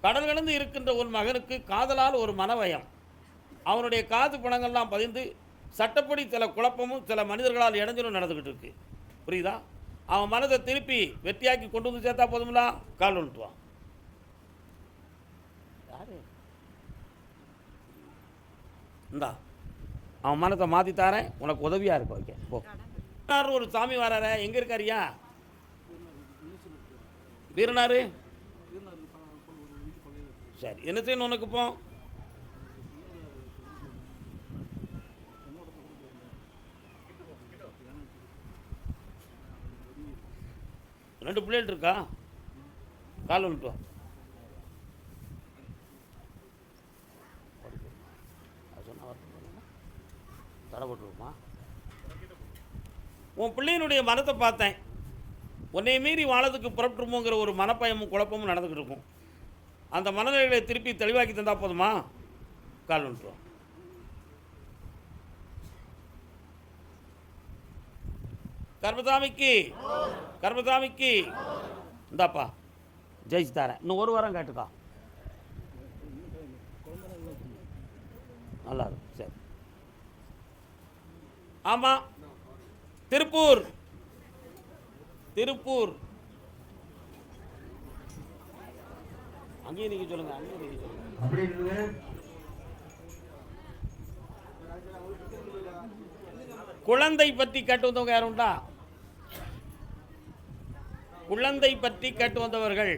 கடல் கடந்து இருக்கின்ற ஒரு மகனுக்கு காதலால் ஒரு மனவயம், அவனுடைய காது பணங்கள்லாம் பதிந்து சட்டப்படி சில குழப்பமும் சில மனிதர்களால் இடைஞ்சலும் நடந்துக்கிட்டு இருக்கு. புரியுதா? அவன் மனதை திருப்பி வெற்றியாக்கி கொண்டு வந்து சேர்த்தா போதுங்களா? கால் வந்துட்டுவான். யாரு இந்தா அவன் மனத்தை மாற்றித்தாரேன், உனக்கு உதவியாக இருக்கும். ஓகே போ. ஒரு சாமி வரார, எங்கே இருக்காரியா? வீரனாரு சரி, என்ன செய்யணும் உனக்கு? இப்போ ரெண்டு பிள்ளைகள் இருக்கா? கால் வந்துட்டு வா. தடப்பட்டுருமா? உன் பிள்ளையினுடைய மனத்தை பார்த்தேன். உன்னை மீறி வாழறதுக்கு புறப்பட்டுருமோங்கிற ஒரு மனப்பயமும் குழப்பமும் நடந்துக்கிட்டு இருக்கும். அந்த மனநிலைகளை திருப்பி தெளிவாக்கி தந்தா போதுமா? கால் வந்துட்டு வா. கர்மசாமிக்கு கர்மசாமிக்கு இந்தாப்பா ஜெயிச்சு தரேன். இன்னும் ஒரு வாரம் கேட்டுக்கா, நல்லா இருக்கும். சரி, ஆமாம், திருப்பூர் திருப்பூர் அங்கேயும் நீங்கள் சொல்லுங்கள், அங்கேயும் நீங்கள் சொல்லுங்கள். குழந்தை பற்றி கேட்டு வந்தவங்க யாரும் உண்டா? குழந்தை பற்றி கேட்டு வந்தவர்கள்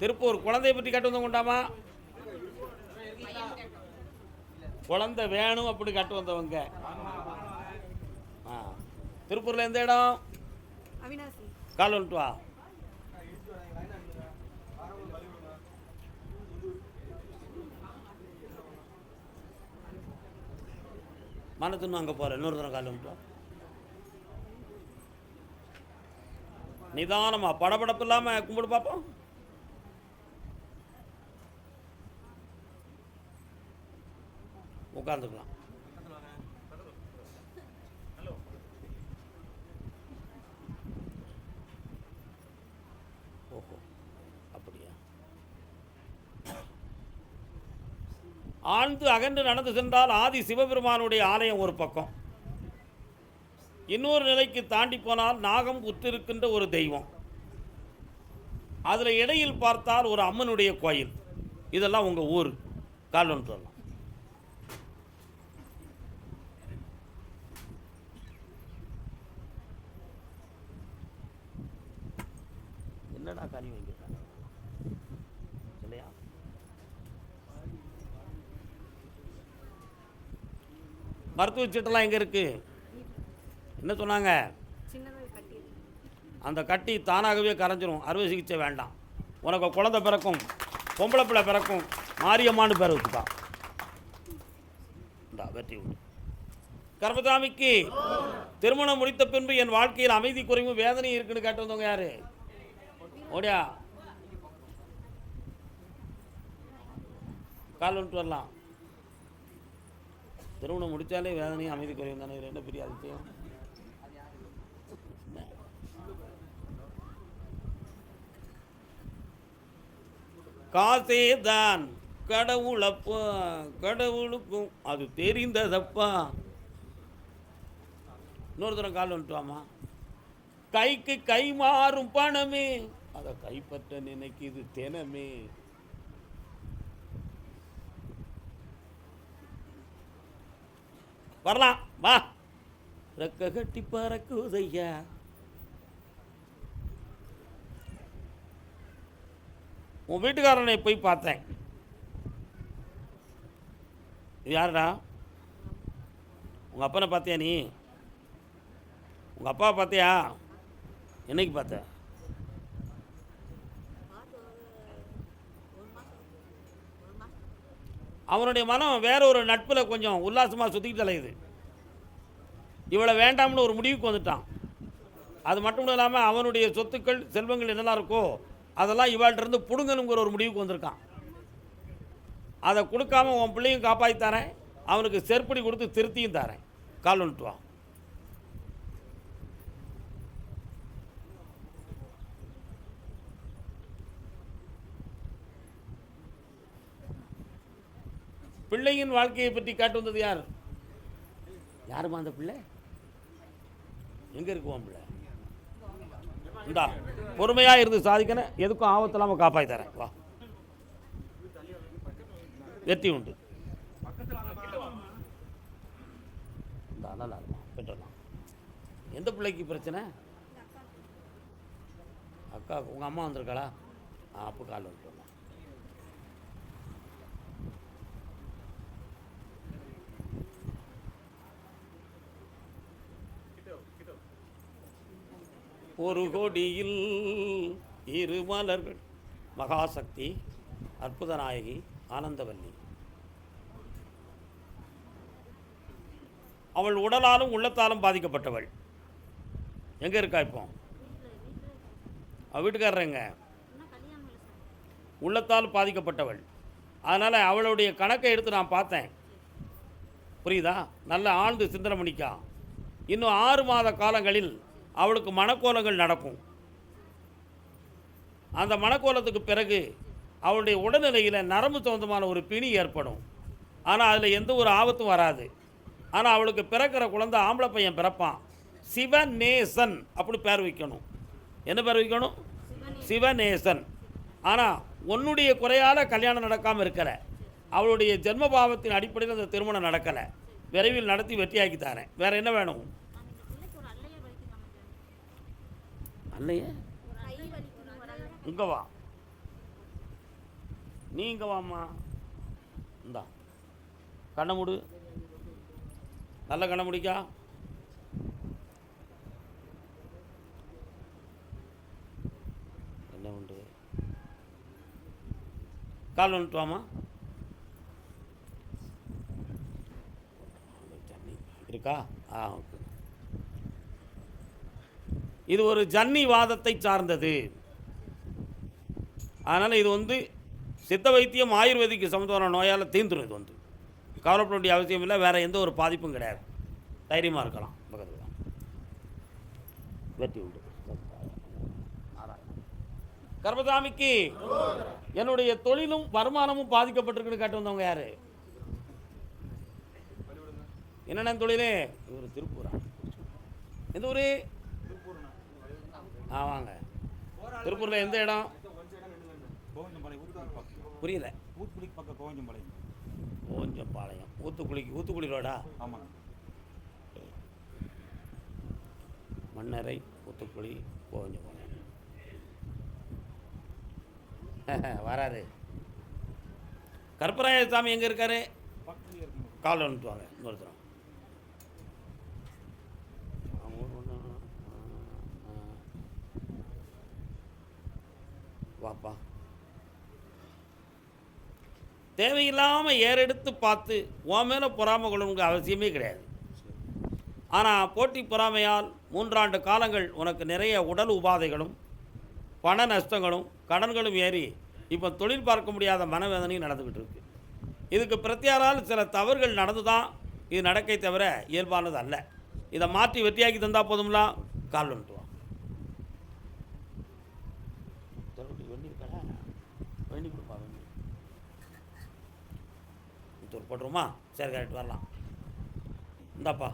திருப்பூர். குழந்தையை பற்றி கேட்டு வந்தவங்க உண்டாமா? குழந்தை வேணும் அப்படி கேட்டு வந்தவங்க. திருப்பூர்ல எந்த இடம்? கால் வந்துட்டு வா. மனத்துன்னு அங்கே போகிறேன். இன்னொரு தரம் கால் வந்துட்டு வா. நிதானமா படபடப்பு இல்லாமல் கும்பிடு பார்ப்போம். உட்காந்துக்கலாம். ஓஹோ, அப்படியா? ஆழ்ந்து அகன்று நடந்து சென்றால் ஆதி சிவபெருமானுடைய ஆலயம் ஒரு பக்கம், இன்னொரு நிலைக்கு தாண்டி போனால் நாகம் உற்றிருக்கின்ற ஒரு தெய்வம், அதில் இடையில் பார்த்தால் ஒரு அம்மனுடைய கோயில். இதெல்லாம் உங்கள் ஊர். கால் ஒன்று சொல்லலாம். என்னடா காணி வாங்கிட்டாங்க இல்லையா? மருத்துவ சீட்டெல்லாம் எங்கே இருக்குது? என்ன சொன்னாங்க? அந்த கட்டி தானாகவே கரைஞ்சிரும், அறுவை சிகிச்சை வேண்டாம். உனக்கு குழந்தை பிறக்கும், பொம்பளை பிள்ளை பிறக்கும், மாரியம்மான்னு பேர் வச்சுப்பா. வெற்றி உண்டு. கர்மசாமிக்கு திருமணம் முடித்த பின்பு என் வாழ்க்கையில் அமைதி குறைவும் வேதனையும் இருக்குன்னு கேட்டு வந்தவங்க யாரு? ஓடியா, கால் வந்துட்டு வரலாம். திருமணம் முடித்தாலே வேதனையும் அமைதி குறைவும் தானே, என்ன பெரிய அதிசயம். காசே தான் கடவுளப்பா, கடவுளுக்கும் அது தெரிந்ததப்பா. இன்னொரு தரம் கால் வந்துட்டு வாமா. கைக்கு கை மாறும் பணமே, அதை கைப்பற்ற நினைக்குது தினமே. வரலாம் வா. ரெக்க கட்டி பறக்குதையா. உன் வீட்டுக்காரனை போய் பார்த்தேன். யாருடா? உங்கள் அப்பனை பார்த்தியா? நீ உங்கள் அப்பாவை பார்த்தியா? என்னைக்கு பார்த்த? அவனுடைய மனம் வேற ஒரு நட்பில் கொஞ்சம் உல்லாசமாக சுற்றிக்கிட்டு தலையுது. இவளை வேண்டாம்னு ஒரு முடிவுக்கு வந்துட்டான். அது மட்டும் இல்லாமல் அவனுடைய சொத்துக்கள் செல்வங்கள் என்னெல்லாம் இருக்கோ அதெல்லாம் இவாள்கிட்டருந்து பிடுங்கணுங்கிற ஒரு முடிவுக்கு வந்திருக்கான். அதை கொடுக்காம உன் பிள்ளையும் காப்பாற்றி தரேன், அவனுக்கு செருப்படி கொடுத்து திருத்தியும் தரேன். கால் வந்துட்டு வா. பிள்ளையின் வாழ்க்கையை பற்றி காட்டு வந்தது யார்? யாருமா அந்த பிள்ளை? எங்கே இருக்குவோம் பிள்ளை? இந்தா பொறுமையாக இருந்து சாதிக்கணும், எதுக்கும் ஆபத்தில்லாமல் காப்பாற்றி தரேன். வா, வெற்றி உண்டு. நல்லா பெற்றலாம். எந்த பிள்ளைக்கு பிரச்சனை? அக்கா உங்கள் அம்மா வந்திருக்காளா? அப்போ கால் வந்துட்டு ஒரு கோடியில் இரு மலர்கள். மகாசக்தி, அற்புத நாயகி, ஆனந்தவல்லி. அவள் உடலாலும் உள்ளத்தாலும் பாதிக்கப்பட்டவள். எங்கே இருக்கா இப்போ? அவள் வீட்டுக்காரங்க. உள்ளத்தால் பாதிக்கப்பட்டவள். அதனால் அவளுடைய கணக்கை எடுத்து நான் பார்த்தேன். புரியுதா? நல்ல ஆழ்ந்து சிந்தனை பண்ணிக்கா. இன்னும் 6 மாத காலங்களில் அவளுக்கு மனக்கோலங்கள் நடக்கும். அந்த மனக்கோலத்துக்கு பிறகு அவளுடைய உடல்நிலையில் நரம்பு சம்பந்தமான ஒரு பிணி ஏற்படும். ஆனால் அதில் எந்த ஒரு ஆபத்தும் வராது. ஆனால் அவளுக்கு பிறக்கிற குழந்தை ஆம்பளை பையன் பிறப்பான். சிவநேசன் அப்படி பேர் வைக்கணும். என்ன பேர் வைக்கணும்? சிவநேசன். ஆனால் உன்னுடைய குறையால் கல்யாணம் நடக்காமல் இருக்கலை. அவளுடைய ஜென்மபாவத்தின் அடிப்படையில் அந்த திருமணம் நடக்கலை. விரைவில் நடத்தி வெற்றியாக்கி தரேன். வேறு என்ன வேணும்? அல்லையே, இங்கே வா, நீ இங்கே வாம்மா. இந்தா கண்ணை மூடு, நல்ல கண்ணை முடிக்கா. என்ன உண்டு? கால் வந்துட்டு வாமா. இருக்கா? ஓகே. இது ஒரு ஜன்னி வாதத்தை சார்ந்தது. அதனால் இது சித்த வைத்தியம் ஆயுர்வேதிக்கு சம்மந்தமான நோயால் தீர்ந்துடும். இது கவலைப்பட வேண்டிய அவசியம் இல்லை. வேறு எந்த ஒரு பாதிப்பும் கிடையாது. தைரியமாக இருக்கலாம். பக்கத்தில் தான் வெற்றி உண்டு. கர்மசாமிக்கு என்னுடைய தொழிலும் வருமானமும் பாதிக்கப்பட்டிருக்குன்னு காட்டு வந்தவங்க யார்? என்னென்ன தொழிலே? இவர் திருப்பூரா? எந்த ஊர்? வாங்க. திருப்பூரில் எந்த இடம்? புரியல. கோஞ்சம்பாளையம். ஊத்துக்குளி ரோடா? ஆமாம். மன்னரை, ஊத்துக்குளி, கோஞ்சம்பாளையம். வராது. கருப்பராய சாமி எங்கே இருக்காரு? கால் வந்துட்டுவாங்க. இன்னொருத்தரம் வாப்பா. தேவையில்லாமல் ஏறெடுத்து பார்த்து உன் மேலே பொறாமை கொள்ளணுங்க அவசியமே கிடையாது. ஆனால் போட்டி பொறாமையால் 3 ஆண்டு காலங்கள் உனக்கு நிறைய உடல் உபாதைகளும் பண நஷ்டங்களும் கடன்களும் ஏறி இப்போ தொழில் பார்க்க முடியாத மனவேதனையும் நடந்துக்கிட்டு இருக்கு. இதுக்கு பிரத்தியாரால் சில தவறுகள் நடந்து தான் இது நடக்கை தவிர இயல்பானது அல்ல. இதை மாற்றி வெற்றியாக்கி தந்தால் போதும்லாம். கால் வந்துட்டு வா. வெண்ணி கொடுப்பா. வெண்ணி போட்டுருமா? சரி, கரெக்ட், வரலாம். இந்தாப்பா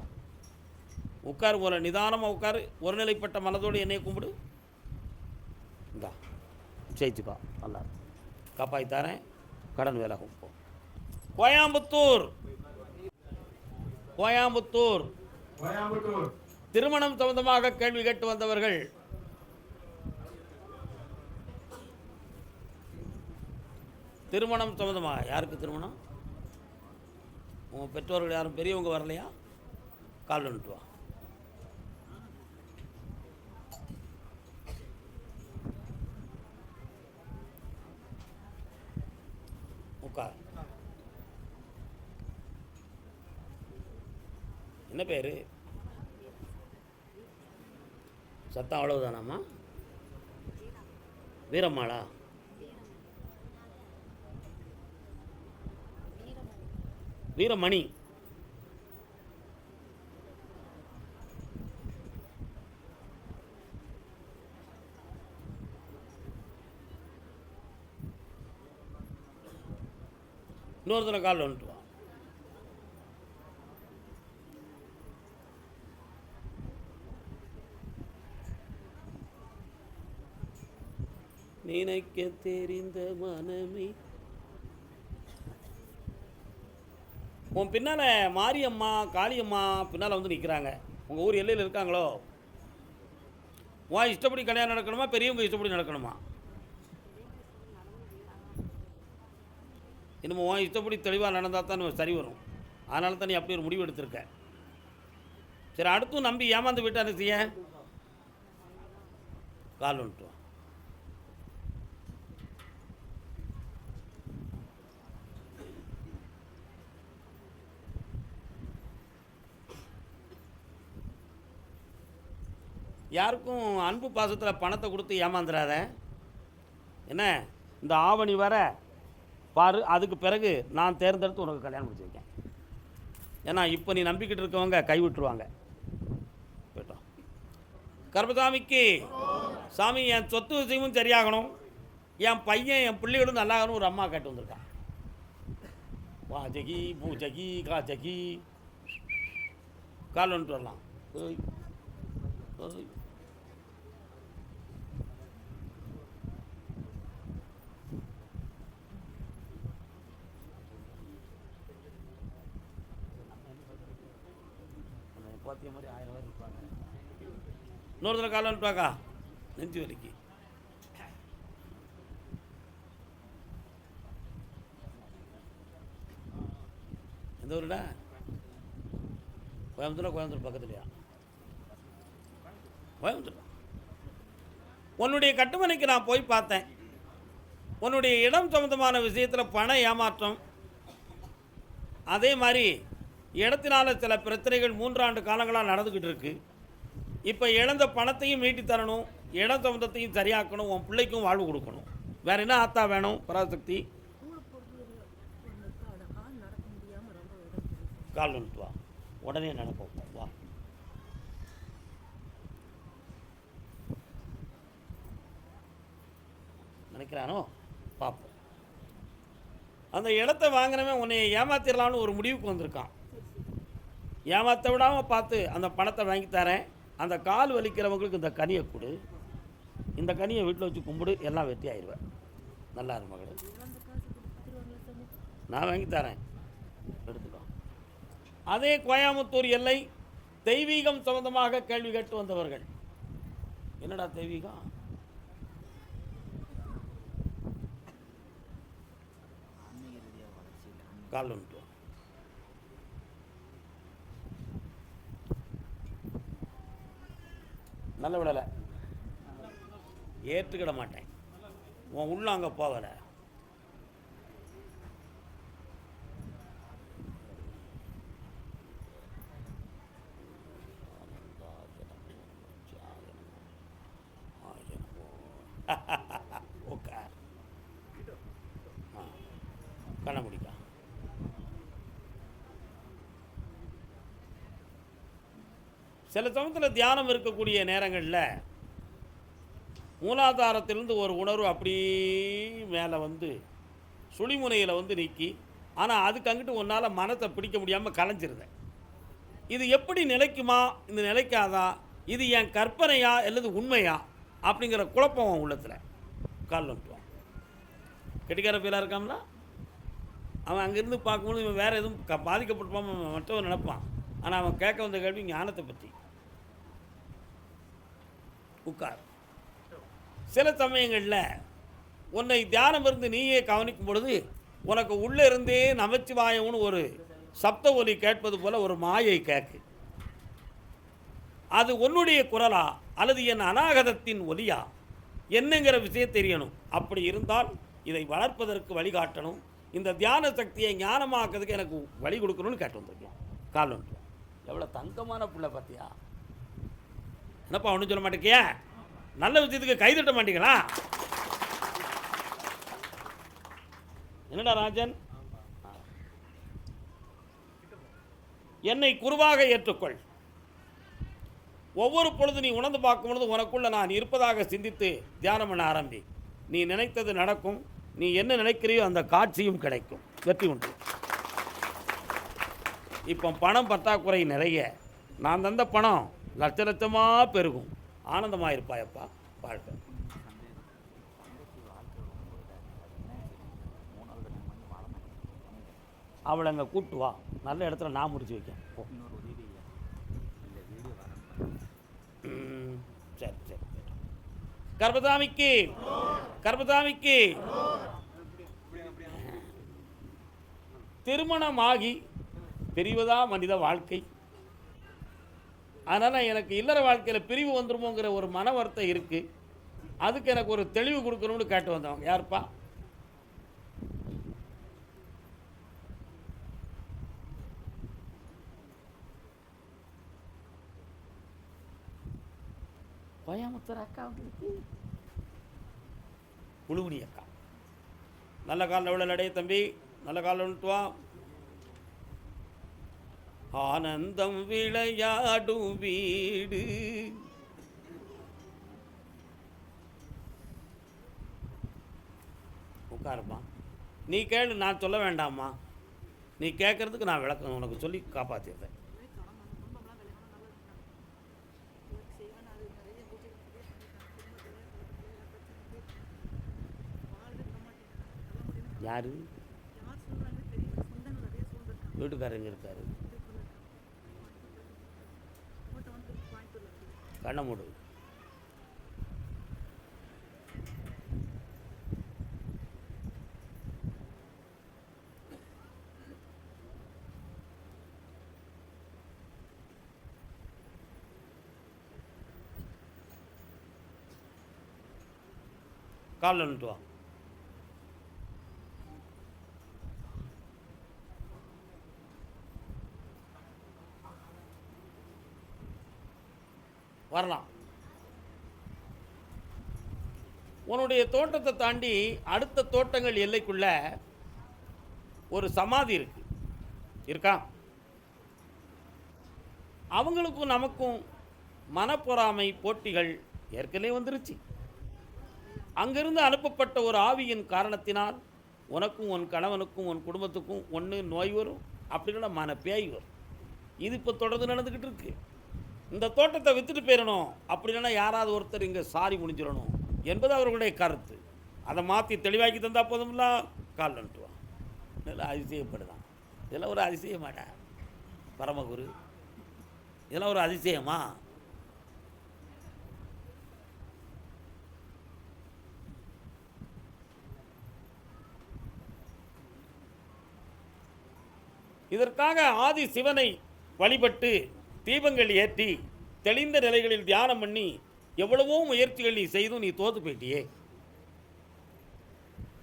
உட்காரு. போல நிதானமாக உட்காரு. ஒருநிலைப்பட்ட மனதோடு என்னை கும்பிடு. இந்தா ஜெயிச்சுக்கா. நல்லா காப்பாற்றி தரேன். கடன் வேலை போ. கோயம்புத்தூர் திருமணம் சம்பந்தமாக கேள்வி கேட்டு வந்தவர்கள் திருமணம் சம்பந்தமாக. யாருக்கு திருமணம்? உங்கள் பெற்றோர்கள் யாரும் பெரியவங்க வரலையா? கால் வந்துட்டு வா. உட்கார். என்ன பேர்? சத்தம் அவ்வளவுதானாம்மா? வீரம்மாளா? வீரமணி. இன்னொருத்தனை கால் வந்துட்டு வா. நினைக்க தெரிந்த மனமே. உன் பின்னால் மாரியம்மா காளியம்மா பின்னால் வந்து நிற்கிறாங்க. உங்கள் ஊர் எல்லையில் இருக்காங்களோ? உன் இஷ்டப்படி கல்யாணம் நடக்கணுமா, பெரியவங்க இஷ்டப்படி நடக்கணுமா? இன்னும் உன் இஷ்டப்படி தெளிவாக நடந்தால் தான் சரி வரும். அதனால தான் நீ அப்படி ஒரு முடிவு எடுத்திருக்க. சரி, அடுத்தும் நம்பி ஏமாந்து விட்டாரு செய்ய கால் வந்துட்டு யாருக்கும் அன்பு பாசத்தில் பணத்தை கொடுத்து ஏமாந்துடாத. என்ன, இந்த ஆவணி வர பாரு, அதுக்கு பிறகு நான் தேர்ந்தெடுத்து உனக்கு கல்யாணம் முடிச்சிருக்கேன். ஏன்னா இப்போ நீ நம்பிக்கிட்டு இருக்கவங்க கைவிட்டுருவாங்க. போயிட்டோம். கர்மசாமிக்கு சாமி, என் சொத்து விஷயமும் சரியாகணும், என் பையன் என் பிள்ளைகளும் நல்லாகணும். ஒரு அம்மா கேட்டு வந்திருக்கான். வா ஜகி பூ ஜகி கா ஜகி கால் வந்துட்டு வரலாம். பாத்திய மாதிரி 1000 ரூபாய் இருப்பாங்க. இன்னொரு தடவை கால் வந்துட்டாக்கா நெஞ்சு வலிக்கு. எந்த ஊருடா? கோயம்புத்தூர். கோயம்புத்தூர் பக்கத்துலையா? கோயம்புத்தூர். உன்னுடைய கட்டுமனைக்கு நான் போய் பார்த்தேன். உன்னுடைய இடம் சம்பந்தமான விஷயத்தில் பண ஏமாற்றம், அதே மாதிரி இடத்தினால சில பிரச்சனைகள் 3 ஆண்டு காலங்களாக நடந்துக்கிட்டு இருக்கு. இப்போ இழந்த பணத்தையும் மீட்டி தரணும், இடம் சம்பந்தத்தையும் சரியாக்கணும், உன் பிள்ளைக்கும் வாழ்வு கொடுக்கணும். வேறு என்ன ஆத்தா வேணும்? பராசக்தி கால் வந்துட்டு வா, உடனே நடக்கும். வா, நினைக்கிறானோ பார்ப்போம். அந்த இடத்த வாங்கினவன் உன்னை ஏமாத்திடலான்னு ஒரு முடிவுக்கு வந்திருக்கான். ஏமாற்ற விடாமல் பார்த்து அந்த பணத்தை வாங்கி தரேன், அந்த கால் வலிக்கிறவங்களுக்கு இந்த கனியை கொடு, இந்த கனியை வீட்டில் வச்சு கும்பிடு, எல்லாம் வெற்றி ஆயிடுவேன். நல்லா இரு மகளே, நான் வாங்கி தரேன், எடுத்துக்கோ. அதே கோயம்புத்தூர் எல்லை தெய்வீகம் சம்பந்தமாக கேள்வி கேட்டு வந்தவர்கள். என்னடா தெய்வீகம்? கால் வந்துட்டு நல்ல விடலை, ஏற்றுக்கிட மாட்டேன். உன் உள்ள அங்கே போகலை. உட்கார், கண்ண முடிக்கா. சில சமயத்தில் தியானம் இருக்கக்கூடிய நேரங்களில் மூலாதாரத்திலிருந்து ஒரு உணர்வு அப்படியே மேலே வந்து சுழிமுனையில் வந்து நீக்கி, ஆனால் அதுக்கு அங்கிட்டு ஒன்றால் மனத்தை பிடிக்க முடியாமல் கலைஞ்சிருந்தேன். இது எப்படி நிலைக்குமா, இந்த நிலைக்காதா, இது என் கற்பனையா அல்லது உண்மையா அப்படிங்கிற குழப்பம் உள்ளத்தில். கால் வந்துட்டுவான். கெட்டிக்கார ஃபீலாக இருக்காங்களா? அவன் அங்கேருந்து பார்க்கும்போது இவன் வேறு எதுவும் பாதிக்கப்பட்டுப்பான் மற்றவன் நினைப்பான். ஆனால் அவன் கேட்க வந்த கேள்வி ஞானத்தை பற்றி. உட்கார். சில சமயங்களில் உன்னை தியானம் இருந்து நீயே கவனிக்கும் பொழுது உனக்கு உள்ளே இருந்தே நமச்சிவாயம்னு ஒரு சப்த ஒலி கேட்பது போல் ஒரு மாயை கேட்கு. அது உன்னுடைய குரலா அல்லது என் அநாகதத்தின் ஒலியா என்னங்கிற விஷயம் தெரியணும். அப்படி இருந்தால் இதை வளர்ப்பதற்கு வழிகாட்டணும், இந்த தியான சக்தியை ஞானமாக்குறதுக்கு எனக்கு வழி கொடுக்கணும்னு கேட்டு வந்திருக்கேன். கால் வந்து எவ்வளோ தங்கமான பிள்ளை பார்த்தியா? என்னப்பா ஒன்றும் சொல்ல மாட்டேங்கியா? நல்ல விஷயத்துக்கு கைதட்ட மாட்டீங்களா? என்னடா ராஜன், என்னை குருவாக ஏற்றுக்கொள். ஒவ்வொரு பொழுது நீ உணர்ந்து பார்க்கும் பொழுது உனக்குள்ள நான் இருப்பதாக சிந்தித்து தியானம் பண்ண ஆரம்பி. நீ நினைத்தது நடக்கும், நீ என்ன நினைக்கிறியோ அந்த காட்சியும் கிடைக்கும், வெற்றி உண்டு. இப்போ பணம் பற்றாக்குறை நிறைய, நான் தந்த பணம் லட்ச லட்சமாக பெருகும். ஆனந்தமாக இருப்பாயப்பா, வாழ்க்கை. அவளை அங்கே கூட்டு வா, நல்ல இடத்துல நான் முடிச்சு வைக்கேன். சரி சரி. கர்பதாமிக்கு கர்பதாமிக்கு திருமணமாகி பிரிவதா மனித வாழ்க்கை. அதனால் எனக்கு இல்லற வாழ்க்கையில் பிரிவு வந்துருமோங்கிற ஒரு மன வருத்தம் இருக்குது. அதுக்கு எனக்கு ஒரு தெளிவு கொடுக்கணும்னு கேட்டு வந்தவங்க. யாருப்பா? கோயம்புத்தூர் அக்கா வந்துருக்கு. புழுகுனி அக்கா. நல்ல காலில் எவ்வளோ நடைய தம்பி, நல்ல காலில் வந்துட்டு வா. ஆனந்தம் விளையாடும் வீடு, உட்காருமா. நீ கேளு, நான் சொல்ல வேண்டாமா? நீ கேட்கறதுக்கு நான் விளக்கம் உனக்கு சொல்லி காப்பாற்றிடுறேன். யாரு வீட்டுக்காரங்க இருக்காரு? கண்ண மூடு. காலில் நின்று வா. வரலாம். உன்னுடைய தோட்டத்தை தாண்டி அடுத்த தோட்டங்கள் எல்லைக்குள்ள ஒரு சமாதி இருக்கு, இருக்கா? அவங்களுக்கும் நமக்கும் மனப்பொறாமை போட்டிகள் ஏற்கனவே வந்துருச்சு. அங்கிருந்து அனுப்பப்பட்ட ஒரு ஆவியின் காரணத்தினால் உனக்கும் உன் கணவனுக்கும் உன் குடும்பத்துக்கும் ஒன்று நோய் வரும், அப்படின்னா மன பேய் வரும். இது இப்போ தொடர்ந்து நடந்துக்கிட்டு இருக்கு. இந்த தோட்டத்தை விற்றுட்டு போயிடணும், அப்படின்னா யாராவது ஒருத்தர் இங்கே சாரி முடிஞ்சிடணும் என்பது அவர்களுடைய கருத்து. அதை மாற்றி தெளிவாக்கி தந்தால் போதும்லாம். கால் நட்டுவான். இதெல்லாம் அதிசயப்படுதான். இதெல்லாம் ஒரு அதிசயமாடா பரமகுரு, இதெல்லாம் ஒரு அதிசயமா? இதற்காக ஆதி சிவனை வழிபட்டு தீபங்கள் ஏற்றி தெளிந்த நிலைகளில் தியானம் பண்ணி எவ்வளவோ முயற்சிகள் நீ செய்தும் நீ தோத்து போயிட்டியே.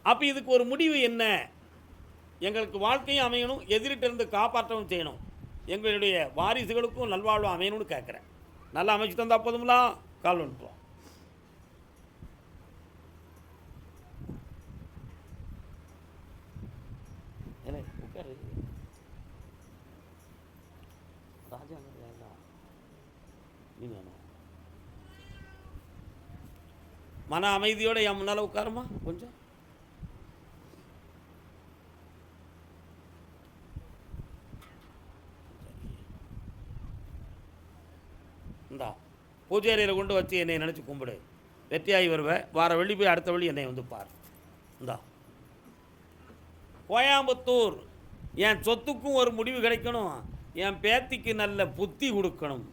அப்போ இதுக்கு ஒரு முடிவு என்ன? எங்களுக்கு வாழ்க்கையும் அமையணும், எதிரிட்டிருந்து காப்பாற்றவும் செய்யணும், எங்களுடைய வாரிசுகளுக்கும் நல்வாழ்வு அமையணும்னு கேட்குறேன். நல்லா அமைச்சு தந்தா போதும்லாம். கால் வந்துட்டோம். உட்காரு. ராஜா நீ வேணும். மன அமைதியோட என் முன்னால் உட்காருமா கொஞ்சம். இந்தா பூஜை அறையில் கொண்டு வச்சு என்னை நினச்சி கும்பிடு. வெற்றியாகி வருவேன். வார வெள்ளி போய் அடுத்த வெள்ளி என்னை வந்து பார். இந்தா கோயம்புத்தூர், என் சொத்துக்கும் ஒரு முடிவு கிடைக்கணும், என் பேத்திக்கு நல்ல புத்தி கொடுக்கணும்.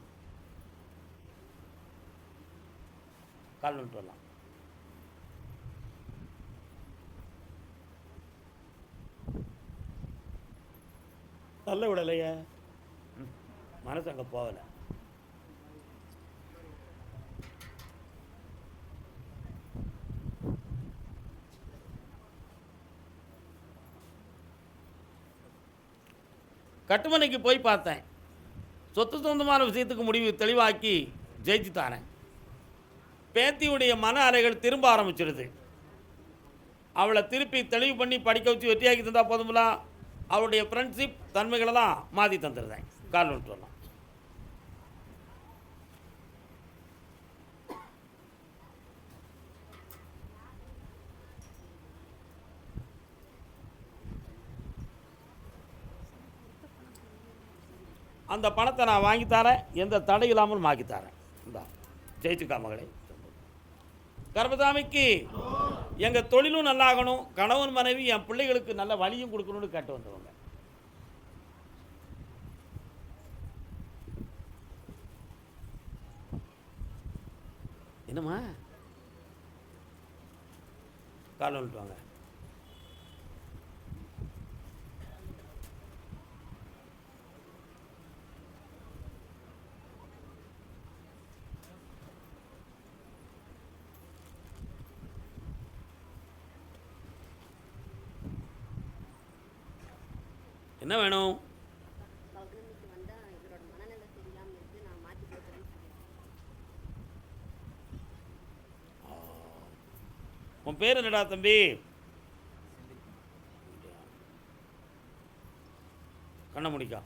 கால் நின்று வரலாம். நல்ல விடலையே, மனசு அங்கே போகலை. கட்டுமனைக்கு போய் பார்த்தேன். சொத்து சொந்தமான விஷயத்துக்கு முடிவு தெளிவாக்கி ஜெயிச்சு தாரேன். பேத்தியுடைய மன அலைகள் திரும்ப ஆரம்பிச்சிடுது. அவளை திருப்பி தெளிவு பண்ணி படிக்க வச்சு வெற்றியாக்கி தந்தால் போதுங்களா? அவளுடைய ஃப்ரெண்ட்ஷிப் தன்மைகளெல்லாம் மாற்றி தந்துடுறேன். கால் விட்டு வரலாம். அந்த பணத்தை நான் வாங்கித்தாரேன், எந்த தடை இல்லாமல் வாங்கித்தாரேன். இந்தா ஜெயிச்சுக்கா மகளே. கர்பதாமிக்கு எங்கள் தொழிலும் நல்லாகணும், கணவன் மனைவி என் பிள்ளைகளுக்கு நல்ல வழியும் கொடுக்கணும்னு கேட்டு வந்தவங்க. என்னம்மா கால் வந்துட்டு வாங்க. என்ன வேணும்? உன் பேர் என்னடா தம்பி? கண்ண முடிக்கா.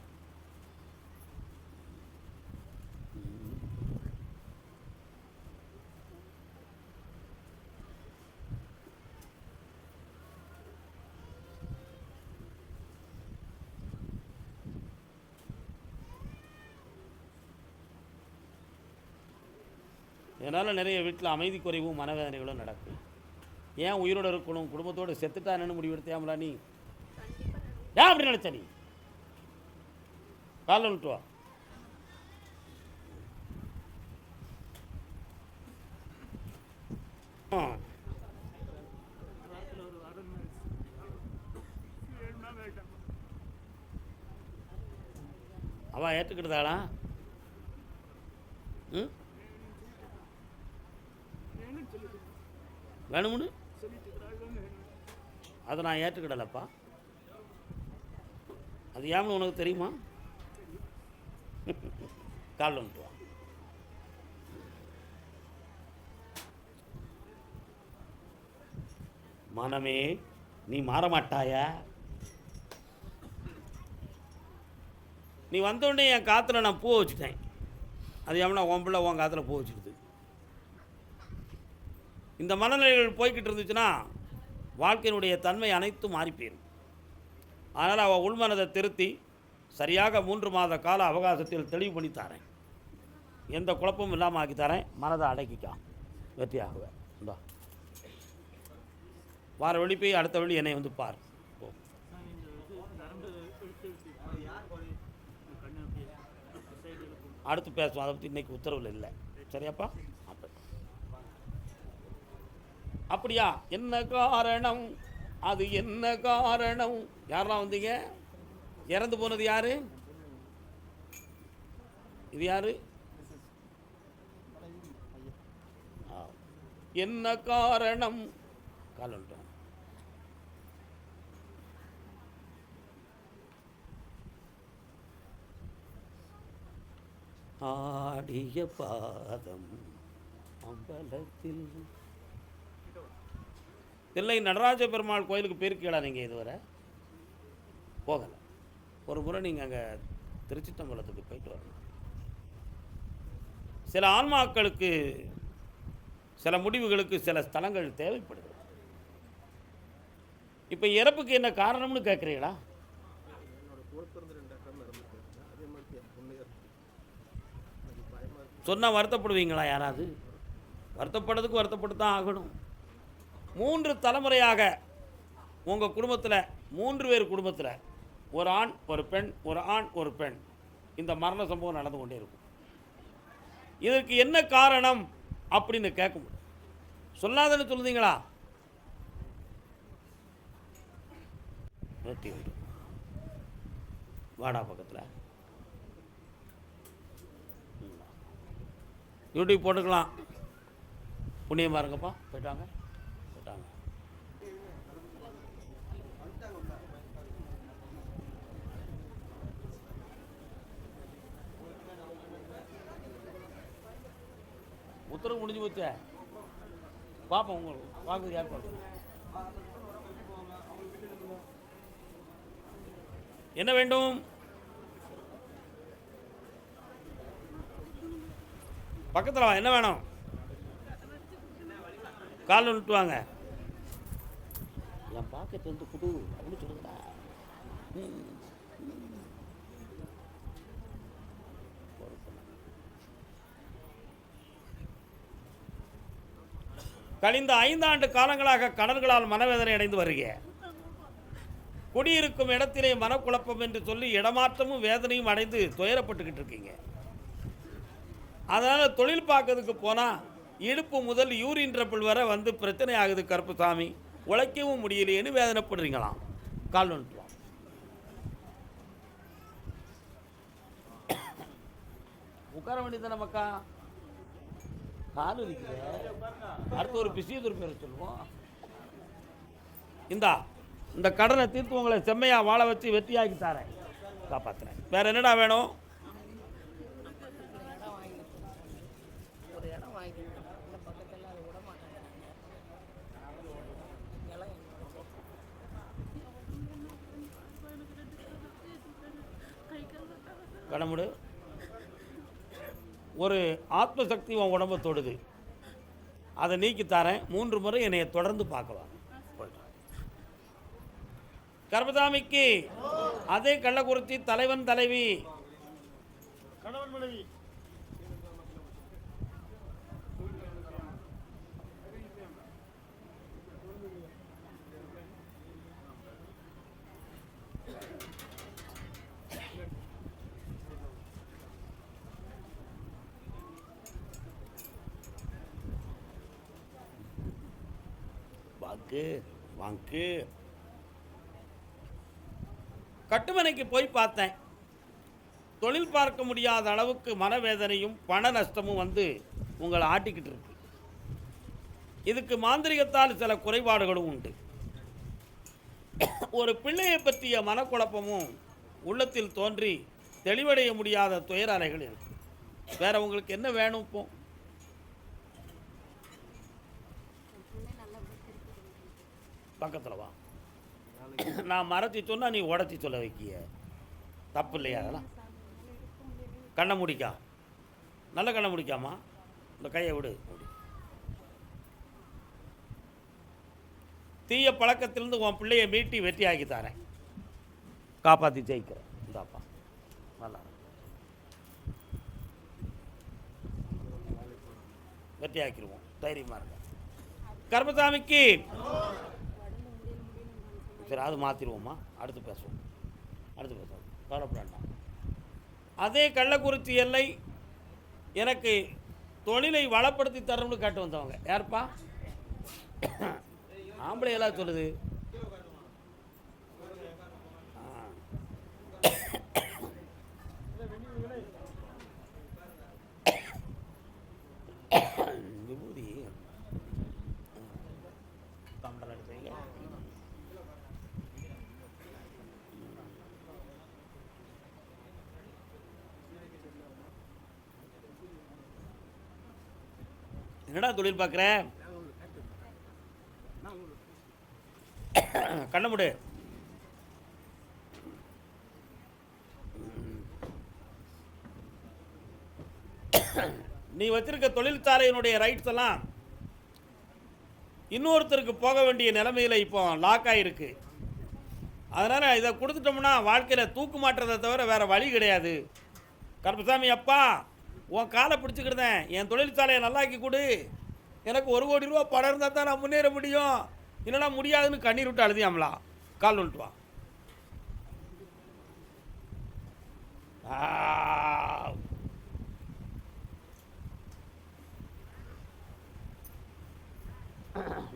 இதனால் நிறைய வீட்டில் அமைதி குறைவும் மனவேதனைகளும் நடக்கும். ஏன் உயிரோடு இருக்கணும், குடும்பத்தோடு செத்துட்டானு முடிவெடுத்தியாமலா நீ? ஏன் அப்படி நினைச்ச நீ? காலைல விட்டு வா. அவன் ஏற்றுக்கிட்டதாளா? ம், வேணும்னு அதை நான் ஏற்றுக்கிடலப்பா. அது ஏன்னு உனக்கு தெரியுமா? கால் வந்துட்டு வா. மனமே நீ மாறமாட்டாயா? நீ வந்தோடனே என் காற்றுல நான் பூ வச்சுட்டேன். அது எவனா உன் பிள்ளை உன் காற்றுல பூ வச்சுடுது. இந்த மனநிலைகள் போய்கிட்டு இருந்துச்சுன்னா வாழ்க்கையினுடைய தன்மை அனைத்தும் மாறி போயிடும். அதனால் அவள் உள்மனதை திருத்தி சரியாக 3 மாத கால அவகாசத்தில் தெளிவு பண்ணி தரேன். எந்த குழப்பமும் இல்லாமல் ஆக்கி தரேன். மனதை அடக்கிக்கா, வெற்றியாகுவேன். இந்தா வார வழி போய் அடுத்த வழி என்னை வந்து பார். அடுத்து பேசுவோம். அதை பற்றி இன்றைக்கி உத்தரவில் இல்லை. சரியாப்பா? அப்படியா? என்ன காரணம்? அது என்ன காரணம்? யாரெல்லாம் வந்தீங்க? இறந்து போனது யாரு? இது யாரு? என்ன காரணம்? காலண்டோம். ஆடிய பாதம் அம்பலத்தில். தில்லை நடராஜ பெருமாள் கோயிலுக்கு போயிருக்கீங்களா நீங்கள்? இதுவரை போகலை. ஒரு முறை நீங்கள் அங்கே திருச்சிற்றம்பலத்துக்கு போயிட்டு வரணும். சில ஆன்மாக்களுக்கு சில முடிவுகளுக்கு சில ஸ்தலங்கள் தேவைப்படுது. இப்போ இறப்புக்கு என்ன காரணம்னு கேட்குறீங்களா? சொன்னால் வருத்தப்படுவீங்களா யாராவது? வருத்தப்படுறதுக்கு வருத்தப்பட்டு தான் ஆகணும். 3 தலைமுறையாக உங்கள் குடும்பத்தில் 3 பேர் குடும்பத்தில் ஒரு ஆண் ஒரு பெண், ஒரு ஆண் ஒரு பெண், இந்த மரண சம்பவம் நடந்து கொண்டே இருக்கும். இதற்கு என்ன காரணம் அப்படின்னு கேட்க முடியும். சொல்லாதன்னு சொல்லுதீங்களா? வெட்டி உண்டு. வாடா பக்கத்தில் யூடியூப் போட்டுக்கலாம். புண்ணியமாக இருங்கப்பா. போயிட்டாங்க போயிட்டாங்க. உத்தரவு முடிஞ்சு போச்சே. பார்ப்போம். உங்களுக்கு பார்க்குறது யார் பார்க்கணும்? என்ன வேண்டும்? பக்கத்தில் வா. என்ன வேணும்? காலில் விட்டுவாங்க. என் பாக்கெட் வந்து குடு அப்படின்னு சொல்லுங்களா? கழிந்த 5 ஆண்டு காலங்களாக கடன்களால் மனவேதனை அடைந்து வருகிறேன். குடியிருக்கும் இடத்திலே மனக்குழப்பம் என்று சொல்லி இடமாற்றமும் வேதனையும் அடைந்து துயரப்பட்டுக்கிட்டு இருக்கீங்க. அதனால் தொழில் பார்க்கறதுக்கு போனால் இடுப்பு முதல் யூரின் ட்ரபிள் வரை வந்து பிரச்சனை ஆகுது கருப்புசாமி, உழைக்கவும் முடியலையேன்னு வேதனைப்படுறீங்களாம். கால் வந்துட்டு உட்கார வேண்டியது நமக்கா கால் இருக்குது. அடுத்து ஒரு பிசியோதெரபி பேர் சொல்லுவோம். இந்த கடனை தீர்த்து உங்களை செம்மையா வாழ வச்சு வெற்றியாக்கி தரேன், காப்பாற்றுறேன். வேற என்னடா வேணும்? கடமுடு. ஒரு ஆத்மசக்தி உன் உடம்பை தொடுது, அதை நீக்கி தரேன். 3 முறை என்னைய தொடர்ந்து பார்க்கலாம். கர்மசாமிக்கு அதே கள்ளக்குறிச்சி தலைவன் தலைவி கணவன் மனைவி வாங்கு. கட்டுமனைக்கு போய் பார்த்தேன். தொழில் பார்க்க முடியாத அளவுக்கு மனவேதனையும் பண நஷ்டமும் வந்து உங்களை ஆட்டிக்கிட்டு இருக்கு. இதுக்கு மாந்திரிகத்தால் சில குறைபாடுகளும் உண்டு. ஒரு பிள்ளையை பற்றிய மனக்குழப்பமும் உள்ளத்தில் தோன்றி தெளிவடைய முடியாத துயர அலைகள் இருக்கு. வேற உங்களுக்கு என்ன வேணும்? இப்போ பக்கத்தில் வா. நான் மறைச்சி சொன்னால் நீ உடச்சி சொல்ல வைக்கிய, தப்பு இல்லையா? அதெல்லாம் கண்ணை முடிக்கா, நல்ல கண்ணை முடிக்காமா, இந்த கையை விடு. தீய பழக்கத்திலிருந்து உன் பிள்ளையை மீட்டி வெற்றி ஆக்கி தரேன், காப்பாற்றி ஜெயிக்கிறேன். இந்தாப்பா நல்லா வெற்றி ஆக்கிடுவோம், தைரியமாக இருக்க. கர்மசாமிக்கு சரி, அது மாற்றிடுவோம்மா. அடுத்து பேசுவோம். கவலைப்பட வேண்டாம். அதே கள்ளக்குறிச்சி எல்லை எனக்கு தொழிலை வளப்படுத்தி தரணும்னு கேட்டு வந்தவங்க யாருப்பா? ஆம்பளை எல்லாம் சொல்லுது. விபூதி கம்பளம் எடுத்தீங்க. என்னடா தொழில் பார்க்குற? கண்ண முடு. நீ வச்சிருக்க தொழிற்சாலையினுடைய ரைட்ஸ் எல்லாம் இன்னொருத்தருக்கு போக வேண்டிய நிலைமையில் இப்போ லாக் ஆகிருக்கு. அதனால் இதை கொடுத்துட்டோம்னா வாழ்க்கையில் தூக்கு மாட்டுறதை தவிர வேறு வழி கிடையாது. கருப்பசாமி அப்பா, உன் காலை பிடிச்சிக்கிடுதேன், என் தொழிற்சாலையை நல்லாக்கி கொடு. எனக்கு 1 கோடி ரூபா படம் இருந்தால் தான் நான் முன்னேற முடியும், இல்லைனா முடியாதுன்னு கண்ணீர் விட்டு அழுதியாமலா. கால் வந்துட்டு வா.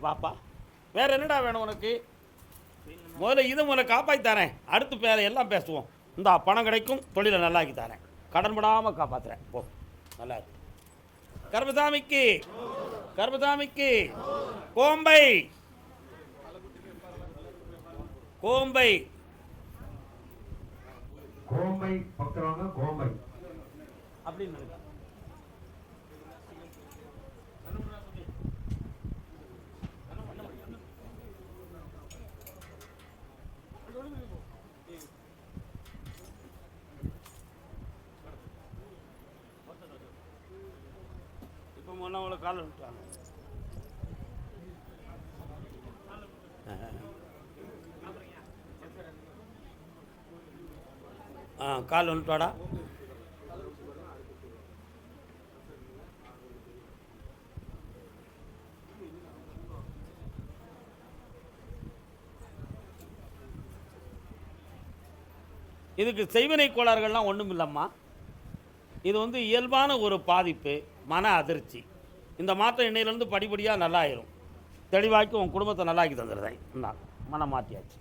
வாப்பா, வேற என்னடா வேணும் உனக்கு? முதல்ல இதை காப்பாற்றி தரேன், அடுத்து எல்லாம் பேசுவோம். இந்த பணம் கிடைக்கும், தொழிலை நல்லாக்கி தரேன், கடன் படாமல் காப்பாற்றுறேன். போ, நல்லா இருக்கு. கர்மசாமிக்கு கோம்பை கோம்பை கோம்பை பக்கறவங்க கோம்பை அப்படின்னு இப்போ முன்னவங்கள கால் விட்டாங்க. கால் வந்துட்டாடா. இதுக்கு செய்வினை கோளாறுகள்லாம் ஒன்றும் இல்லைம்மா. இது இயல்பான ஒரு பாதிப்பு, மன அதிர்ச்சி. இந்த மாற்றம் இன்னையிலேருந்து படிப்படியாக நல்லா ஆயிரும். தெளிவாக்கி உன் குடும்பத்தை நல்லாக்கி தந்துடுறேன். மனம் மாற்றியாச்சு.